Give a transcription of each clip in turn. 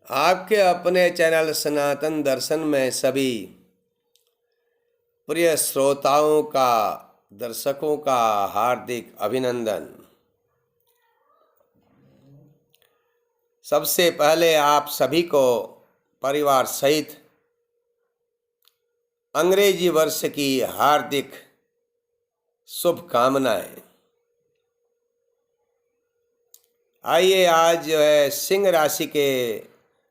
आपके अपने चैनल सनातन दर्शन में सभी प्रिय श्रोताओं का, दर्शकों का हार्दिक अभिनंदन। सबसे पहले आप सभी को परिवार सहित अंग्रेजी वर्ष की हार्दिक शुभकामनाएं। आइए आज जो है सिंह राशि के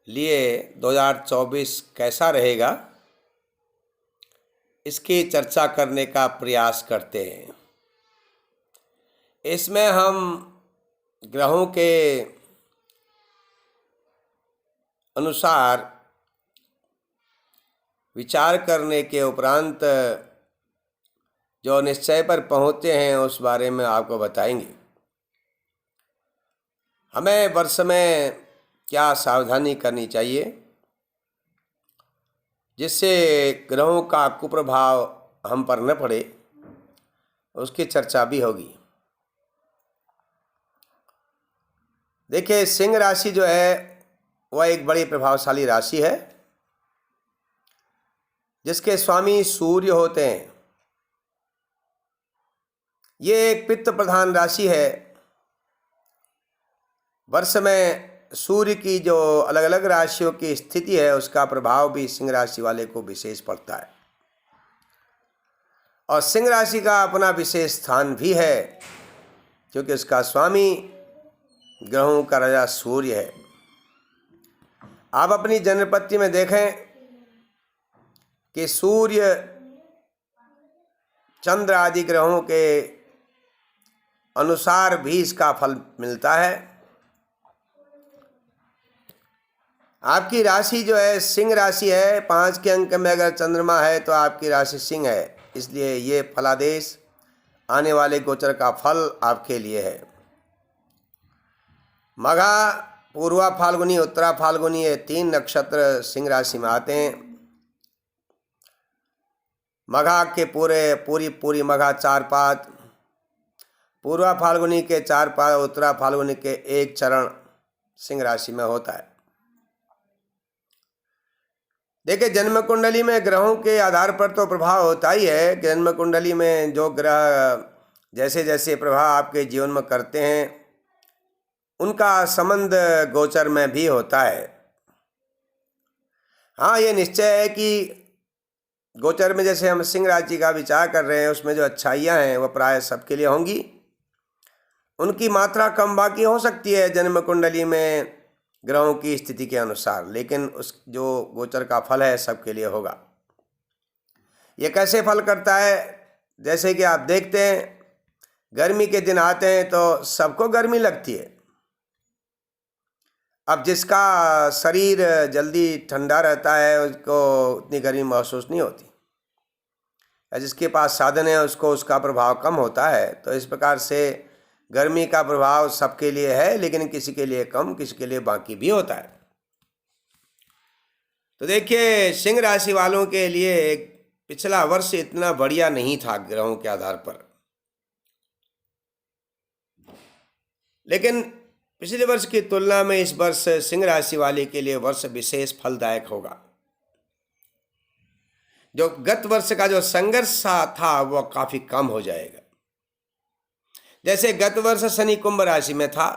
लिए 2024 कैसा रहेगा, इसकी चर्चा करने का प्रयास करते हैं। इसमें हम ग्रहों के अनुसार विचार करने के उपरांत जो निश्चय पर पहुँचते हैं उस बारे में आपको बताएंगे। हमें वर्ष में क्या सावधानी करनी चाहिए जिससे ग्रहों का कुप्रभाव हम पर न पड़े, उसकी चर्चा भी होगी। देखिए, सिंह राशि जो है वह एक बड़ी प्रभावशाली राशि है जिसके स्वामी सूर्य होते हैं। ये एक पित्त प्रधान राशि है। वर्ष में सूर्य की जो अलग अलग राशियों की स्थिति है उसका प्रभाव भी सिंह राशि वाले को विशेष पड़ता है, और सिंह राशि का अपना विशेष स्थान भी है क्योंकि उसका स्वामी ग्रहों का राजा सूर्य है। आप अपनी जन्मपत्ति में देखें कि सूर्य, चंद्र आदि ग्रहों के अनुसार भी इसका फल मिलता है। आपकी राशि जो है सिंह राशि है। 5 के अंक में अगर चंद्रमा है तो आपकी राशि सिंह है, इसलिए ये फलादेश आने वाले गोचर का फल आपके लिए है। मघा, पूर्वा फाल्गुनी, उत्तरा फाल्गुनी, ये 3 नक्षत्र सिंह राशि में आते हैं। मघा के पूरी मघा 4 पाद, पूर्वा फाल्गुनी के 4 पाद, उत्तरा फाल्गुनी के 1 चरण सिंह राशि में होता है। देखिए, जन्म कुंडली में ग्रहों के आधार पर तो प्रभाव होता ही है। जन्म कुंडली में जो ग्रह जैसे जैसे प्रभाव आपके जीवन में करते हैं उनका संबंध गोचर में भी होता है। हाँ, ये निश्चय है कि गोचर में जैसे हम सिंह राशि का विचार कर रहे हैं उसमें जो अच्छाइयाँ हैं वह प्राय सबके लिए होंगी। उनकी मात्रा कम बाकी हो सकती है जन्म कुंडली में ग्रहों की स्थिति के अनुसार, लेकिन उस जो गोचर का फल है सबके लिए होगा। ये कैसे फल करता है? जैसे कि आप देखते हैं, गर्मी के दिन आते हैं तो सबको गर्मी लगती है। अब जिसका शरीर जल्दी ठंडा रहता है उसको उतनी गर्मी महसूस नहीं होती, या जिसके पास साधन है उसको उसका प्रभाव कम होता है। तो इस प्रकार से गर्मी का प्रभाव सबके लिए है, लेकिन किसी के लिए कम, किसी के लिए बाकी भी होता है। तो देखिए, सिंह राशि वालों के लिए पिछला वर्ष इतना बढ़िया नहीं था ग्रहों के आधार पर, लेकिन पिछले वर्ष की तुलना में इस वर्ष सिंह राशि वाले के लिए वर्ष विशेष फलदायक होगा। जो गत वर्ष का जो संघर्ष था वह काफी कम हो जाएगा। जैसे गत वर्ष शनि कुंभ राशि में था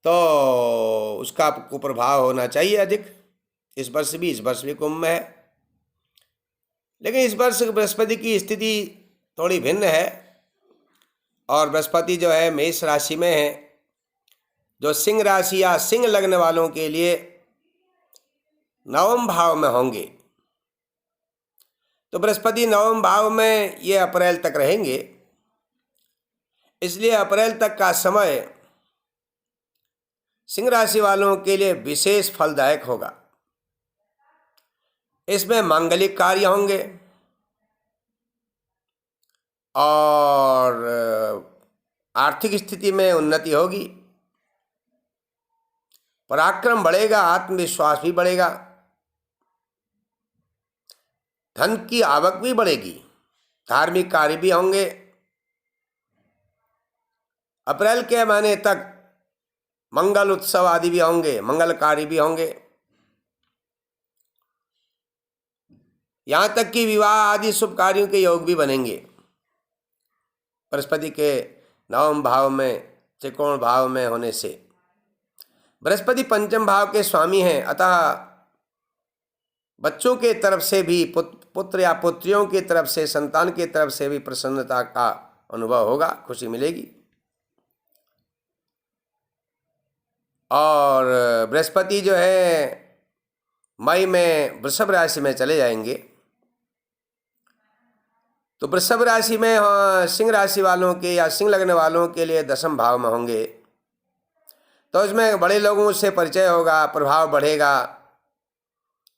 तो उसका कुप्रभाव होना चाहिए अधिक। इस वर्ष भी कुंभ में है, लेकिन इस वर्ष बृहस्पति की स्थिति थोड़ी भिन्न है, और बृहस्पति जो है मेष राशि में है। जो सिंह राशि या सिंह लग्न वालों के लिए 9वें भाव में होंगे, तो बृहस्पति 9वें भाव में ये अप्रैल तक रहेंगे, इसलिए अप्रैल तक का समय सिंह राशि वालों के लिए विशेष फलदायक होगा। इसमें मांगलिक कार्य होंगे और आर्थिक स्थिति में उन्नति होगी, पराक्रम बढ़ेगा, आत्मविश्वास भी बढ़ेगा, धन की आवक भी बढ़ेगी, धार्मिक कार्य भी होंगे। अप्रैल के महीने तक मंगल उत्सव आदि भी होंगे, मंगलकारी भी होंगे। यहाँ तक कि विवाह आदि शुभ कार्यों के योग भी बनेंगे। बृहस्पति के नवम भाव में, त्रिकोण भाव में होने से। बृहस्पति पंचम भाव के स्वामी हैं, अतः बच्चों के तरफ से भी, पुत्र या पुत्रियों की तरफ से, संतान की तरफ से भी प्रसन्नता का अनुभव होगा, खुशी मिलेगी। और बृहस्पति जो है मई में वृषभ राशि में चले जाएंगे। तो वृषभ राशि में सिंह राशि वालों के या सिंह लगने वालों के लिए दशम भाव में होंगे, तो इसमें बड़े लोगों से परिचय होगा, प्रभाव बढ़ेगा।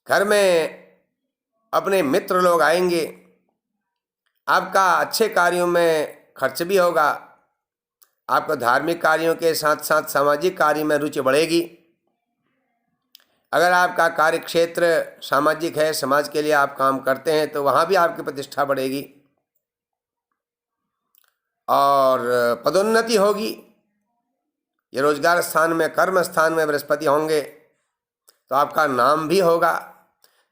घर में अपने मित्र लोग आएंगे, आपका अच्छे कार्यों में खर्च भी होगा, आपको धार्मिक कार्यों के साथ साथ सामाजिक कार्य में रुचि बढ़ेगी। अगर आपका कार्य क्षेत्र सामाजिक है, समाज के लिए आप काम करते हैं, तो वहाँ भी आपकी प्रतिष्ठा बढ़ेगी और पदोन्नति होगी। ये रोजगार स्थान में, कर्म स्थान में बृहस्पति होंगे तो आपका नाम भी होगा।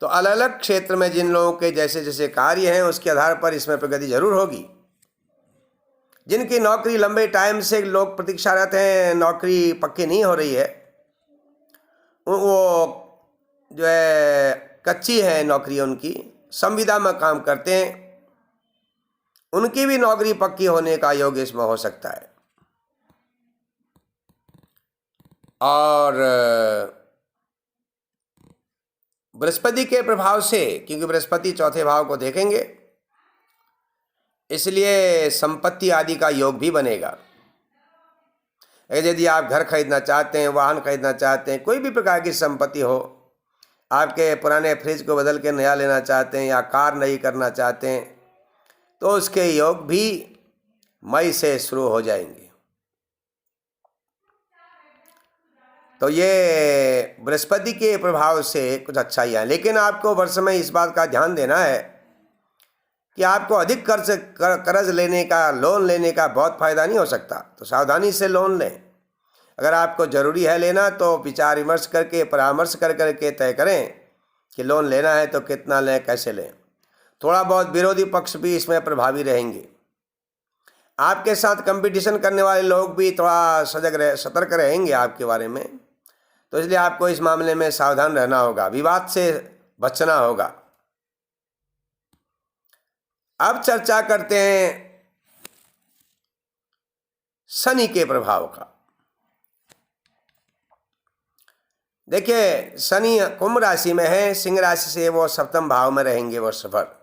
तो अलग अलग क्षेत्र में जिन लोगों के जैसे जैसे कार्य हैं उसके आधार पर इसमें प्रगति जरूर होगी। जिनकी नौकरी लंबे टाइम से लोग प्रतीक्षारत हैं, नौकरी पक्की नहीं हो रही है, वो जो है कच्ची है नौकरी, उनकी संविदा में काम करते हैं, उनकी भी नौकरी पक्की होने का योग इसमें हो सकता है। और बृहस्पति के प्रभाव से, क्योंकि बृहस्पति चौथे भाव को देखेंगे, इसलिए संपत्ति आदि का योग भी बनेगा। यदि आप घर खरीदना चाहते हैं, वाहन खरीदना चाहते हैं, कोई भी प्रकार की संपत्ति हो, आपके पुराने फ्रिज को बदल के नया लेना चाहते हैं या कार नई करना चाहते हैं, तो उसके योग भी मई से शुरू हो जाएंगे। तो ये बृहस्पति के प्रभाव से कुछ अच्छाइयाँ हैं। लेकिन आपको वर्ष में इस बात का ध्यान देना है कि आपको अधिक कर्ज लेने का, लोन लेने का बहुत फायदा नहीं हो सकता, तो सावधानी से लोन लें। अगर आपको ज़रूरी है लेना तो विचार विमर्श करके, परामर्श कर करके तय करें कि लोन लेना है तो कितना लें, कैसे लें। थोड़ा बहुत विरोधी पक्ष भी इसमें प्रभावी रहेंगे। आपके साथ कंपटीशन करने वाले लोग भी थोड़ा सतर्क रहेंगे आपके बारे में, तो इसलिए आपको इस मामले में सावधान रहना होगा, विवाद से बचना होगा। अब चर्चा करते हैं शनि के प्रभाव का। देखिए, शनि कुंभ राशि में है, सिंह राशि से वो सप्तम भाव में रहेंगे वर्ष भर।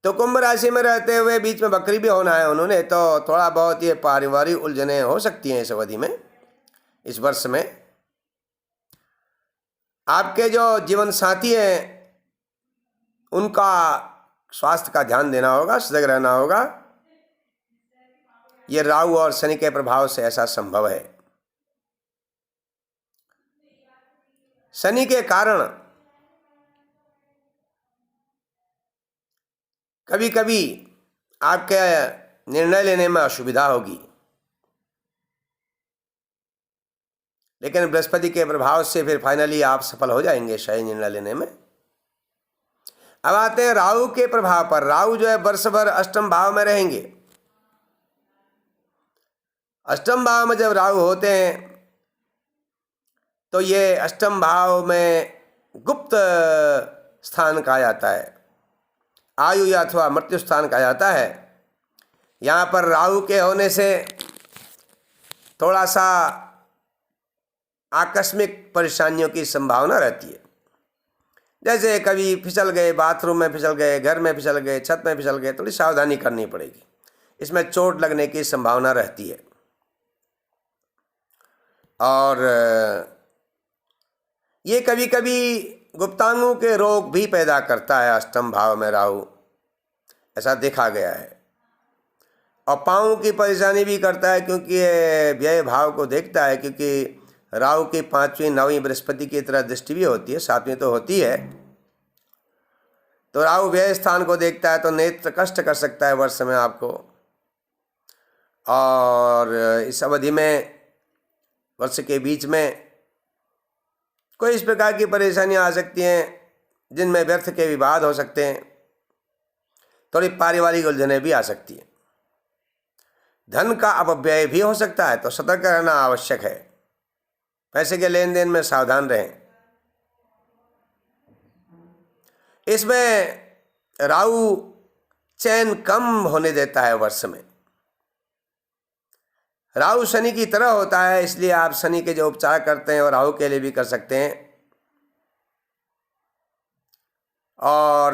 तो कुंभ राशि में रहते हुए बीच में बकरी भी होना है उन्होंने, तो थोड़ा बहुत ये पारिवारिक उलझनें हो सकती हैं इस अवधि में, इस वर्ष में। आपके जो जीवन साथी हैं उनका स्वास्थ्य का ध्यान देना होगा, सजग रहना होगा। ये राहु और शनि के प्रभाव से ऐसा संभव है। शनि के कारण कभी कभी आपके निर्णय लेने में असुविधा होगी, लेकिन बृहस्पति के प्रभाव से फिर फाइनली आप सफल हो जाएंगे सही निर्णय लेने में। अब आते हैं राहु के प्रभाव पर। राहु जो है वर्ष भर अष्टम भाव में रहेंगे। अष्टम भाव में जब राहु होते हैं तो ये अष्टम भाव में गुप्त स्थान कहा जाता है, आयु या अथवा मृत्यु स्थान कहा जाता है। यहाँ पर राहु के होने से थोड़ा सा आकस्मिक परेशानियों की संभावना रहती है, जैसे कभी फिसल गए, बाथरूम में फिसल गए, घर में फिसल गए, छत में फिसल गए, थोड़ी सावधानी करनी पड़ेगी, इसमें चोट लगने की संभावना रहती है। और ये कभी कभी गुप्तांगों के रोग भी पैदा करता है अष्टम भाव में राहु, ऐसा देखा गया है। और पाँव की परेशानी भी करता है, क्योंकि ये व्यय भाव को देखता है, क्योंकि राहु की 5वीं 9वीं बृहस्पति की तरह दृष्टि भी होती है, 7वीं तो होती है। तो राहु व्यय स्थान को देखता है, तो नेत्र कष्ट कर सकता है वर्ष में आपको। और इस अवधि में वर्ष के बीच में कोई इस प्रकार की परेशानियां आ सकती हैं जिनमें व्यर्थ के विवाद हो सकते हैं, थोड़ी पारिवारिक उलझनें भी आ सकती हैं, धन का अपव्यय भी हो सकता है, तो सतर्क रहना आवश्यक है। पैसे के लेन देन में सावधान रहें। इसमें राहु चैन कम होने देता है वर्ष में। राहु शनि की तरह होता है, इसलिए आप शनि के जो उपचार करते हैं और राहु के लिए भी कर सकते हैं। और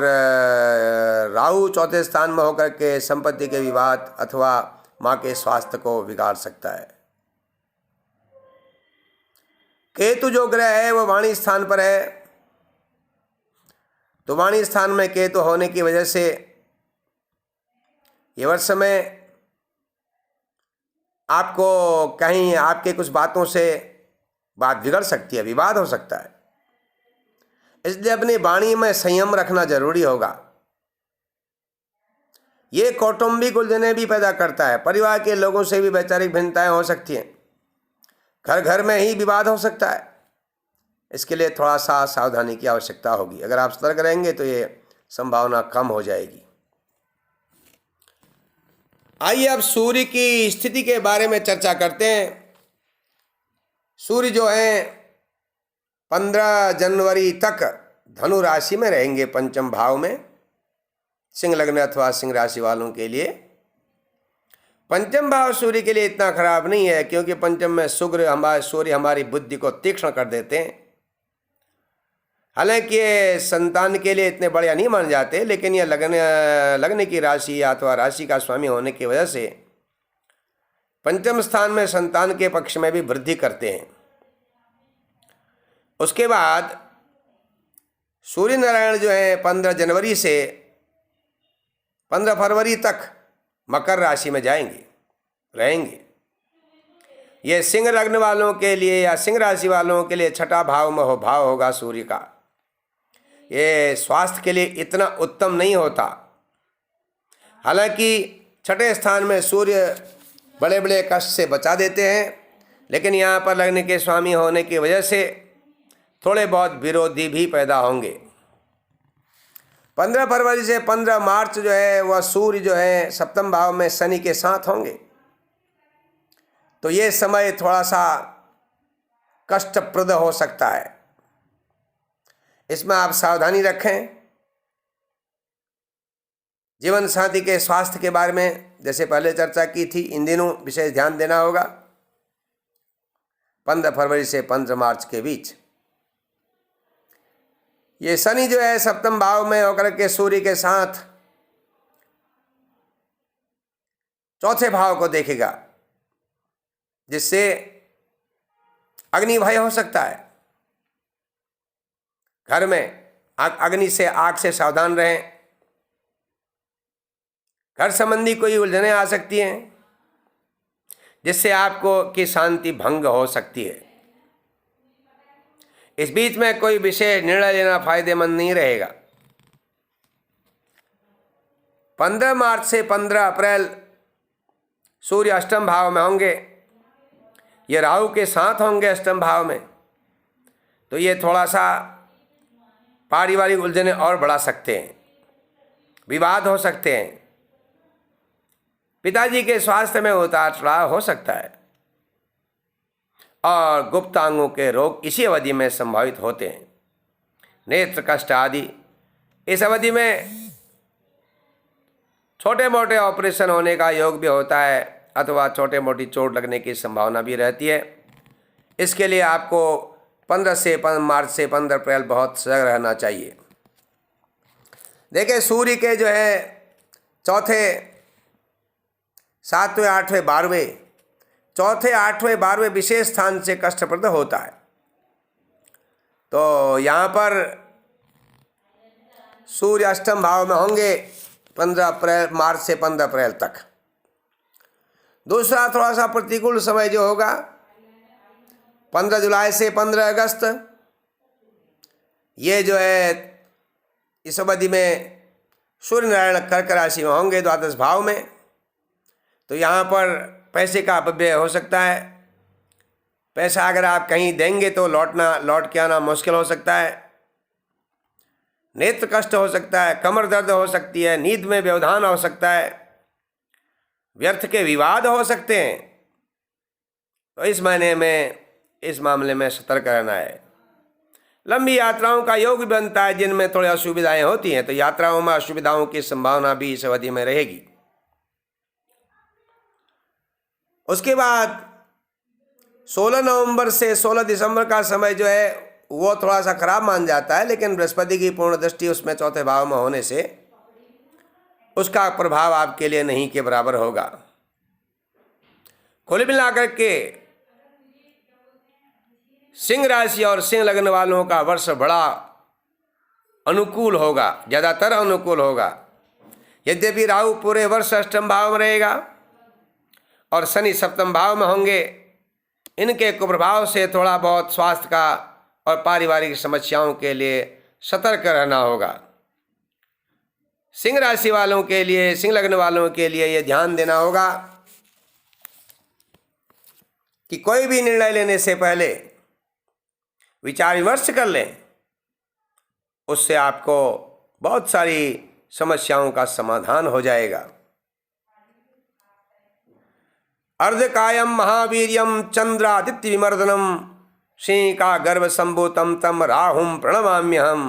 राहु चौथे स्थान में होकर के संपत्ति के विवाद अथवा मां के स्वास्थ्य को बिगाड़ सकता है। केतु जो ग्रह है वो वाणी स्थान पर है, तो वाणी स्थान में केतु होने की वजह से ये वर्ष में आपको कहीं आपके कुछ बातों से बात बिगड़ सकती है, विवाद हो सकता है, इसलिए अपनी वाणी में संयम रखना जरूरी होगा। ये कौटुंबिक उलझनें भी पैदा करता है, परिवार के लोगों से भी वैचारिक भिन्नताएं हो सकती हैं, घर घर में ही विवाद हो सकता है। इसके लिए थोड़ा सा सावधानी की आवश्यकता होगी। अगर आप सतर्क रहेंगे तो ये संभावना कम हो जाएगी। आइए अब सूर्य की स्थिति के बारे में चर्चा करते हैं। सूर्य जो है 15 जनवरी तक धनु राशि में रहेंगे, पंचम भाव में, सिंह लग्न अथवा सिंह राशि वालों के लिए। पंचम भाव सूर्य के लिए इतना खराब नहीं है, क्योंकि पंचम में सूर्य हमारी बुद्धि को तीक्ष्ण कर देते हैं। हालांकि ये संतान के लिए इतने बढ़िया नहीं मान जाते, लेकिन ये लगने की राशि अथवा राशि का स्वामी होने की वजह से पंचम स्थान में संतान के पक्ष में भी वृद्धि करते हैं। उसके बाद सूर्य नारायण जो है 15 जनवरी से 15 फरवरी तक मकर राशि में रहेंगे। ये सिंह लग्न वालों के लिए या सिंह राशि वालों के लिए छठा भाव में भाव होगा सूर्य का। ये स्वास्थ्य के लिए इतना उत्तम नहीं होता। हालांकि छठे स्थान में सूर्य बड़े बड़े कष्ट से बचा देते हैं, लेकिन यहाँ पर लगने के स्वामी होने की वजह से थोड़े बहुत विरोधी भी पैदा होंगे। 15 फरवरी से 15 मार्च जो है वह सूर्य जो है सप्तम भाव में शनि के साथ होंगे, तो ये समय थोड़ा सा कष्टप्रद हो सकता है। इसमें आप सावधानी रखें। जीवन साथी के स्वास्थ्य के बारे में जैसे पहले चर्चा की थी, इन दिनों विशेष ध्यान देना होगा। 15 फरवरी से 15 मार्च के बीच ये शनि जो है सप्तम भाव में होकर के सूर्य के साथ चौथे भाव को देखेगा, जिससे अग्नि भय हो सकता है। घर में अग्नि से आग से सावधान रहें। घर संबंधी कोई उलझनें आ सकती हैं, जिससे आपको की शांति भंग हो सकती है। इस बीच में कोई विशेष निर्णय लेना फायदेमंद नहीं रहेगा। 15 मार्च से 15 अप्रैल सूर्य अष्टम भाव में होंगे। ये राहु के साथ होंगे अष्टम भाव में, तो ये थोड़ा सा पारिवारिक उलझनें और बढ़ा सकते हैं, विवाद हो सकते हैं। पिताजी के स्वास्थ्य में उतार चढ़ाव हो सकता है और गुप्तांगों के रोग इसी अवधि में संभावित होते हैं। नेत्र कष्ट आदि इस अवधि में छोटे मोटे ऑपरेशन होने का योग भी होता है, अथवा छोटे मोटी चोट लगने की संभावना भी रहती है। इसके लिए आपको 15 मार्च से 15 अप्रैल बहुत सजग रहना चाहिए। देखिए सूर्य के जो है चौथे 7वें 8वें 12वें, चौथे 8वें 12वें विशेष स्थान से कष्टप्रद होता है। तो यहाँ पर सूर्य अष्टम भाव में होंगे 15 मार्च से 15 अप्रैल तक। दूसरा थोड़ा सा प्रतिकूल समय जो होगा 15 जुलाई से 15 अगस्त, ये जो है इस अवधि में सूर्य नारायण कर्क राशि में होंगे द्वादश भाव में, तो यहाँ पर पैसे का अपव्यय हो सकता है। पैसा अगर आप कहीं देंगे तो लौट के आना मुश्किल हो सकता है, नेत्र कष्ट हो सकता है, कमर दर्द हो सकती है, नींद में व्यवधान हो सकता है, व्यर्थ के विवाद हो सकते हैं। तो इस महीने में इस मामले में सतर्क रहना है। लंबी यात्राओं का योग भी बनता है जिनमें थोड़ी असुविधाएं होती हैं, तो यात्राओं में असुविधाओं की संभावना भी इस अवधि में रहेगी। उसके बाद 16 नवंबर से 16 दिसंबर का समय जो है वो थोड़ा सा खराब मान जाता है, लेकिन बृहस्पति की पूर्ण दृष्टि उसमें चौथे भाव में होने से उसका प्रभाव आपके लिए नहीं के बराबर होगा। कुल मिलाकर के सिंह राशि और सिंह लग्न वालों का वर्ष बड़ा अनुकूल होगा, ज़्यादातर अनुकूल होगा। यद्यपि राहु पूरे वर्ष अष्टम भाव में रहेगा और शनि सप्तम भाव में होंगे, इनके कुप्रभाव से थोड़ा बहुत स्वास्थ्य का और पारिवारिक समस्याओं के लिए सतर्क रहना होगा। सिंह राशि वालों के लिए, सिंह लग्न वालों के लिए ये ध्यान देना होगा कि कोई भी निर्णय लेने से पहले विचार विमर्श कर लें, उससे आपको बहुत सारी समस्याओं का समाधान हो जाएगा। अर्धकायम महावीर्यम चंद्रादित्य विमर्दनम सिंह का गर्भ संभूतम तम राहुम प्रणमाम्यहम।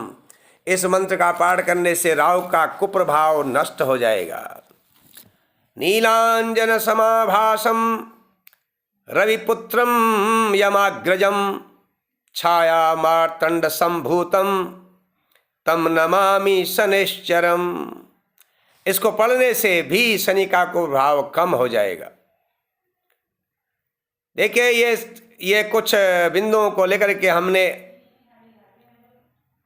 इस मंत्र का पाठ करने से राहु का कुप्रभाव नष्ट हो जाएगा। नीलांजन समाभासम रविपुत्रम यमाग्रजम छाया मार्तंड संभूतम तम नमामि शनिश्चरम। इसको पढ़ने से भी शनि का कुप्रभाव कम हो जाएगा। देखिए, ये कुछ बिंदुओं को लेकर के हमने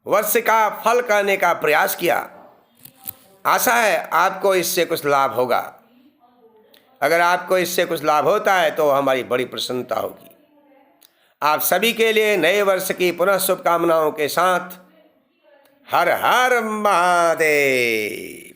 वर्ष का फल करने का प्रयास किया। आशा है आपको इससे कुछ लाभ होगा। अगर आपको इससे कुछ लाभ होता है तो हमारी बड़ी प्रसन्नता होगी। आप सभी के लिए नए वर्ष की पुनः शुभकामनाओं के साथ हर हर महादेव।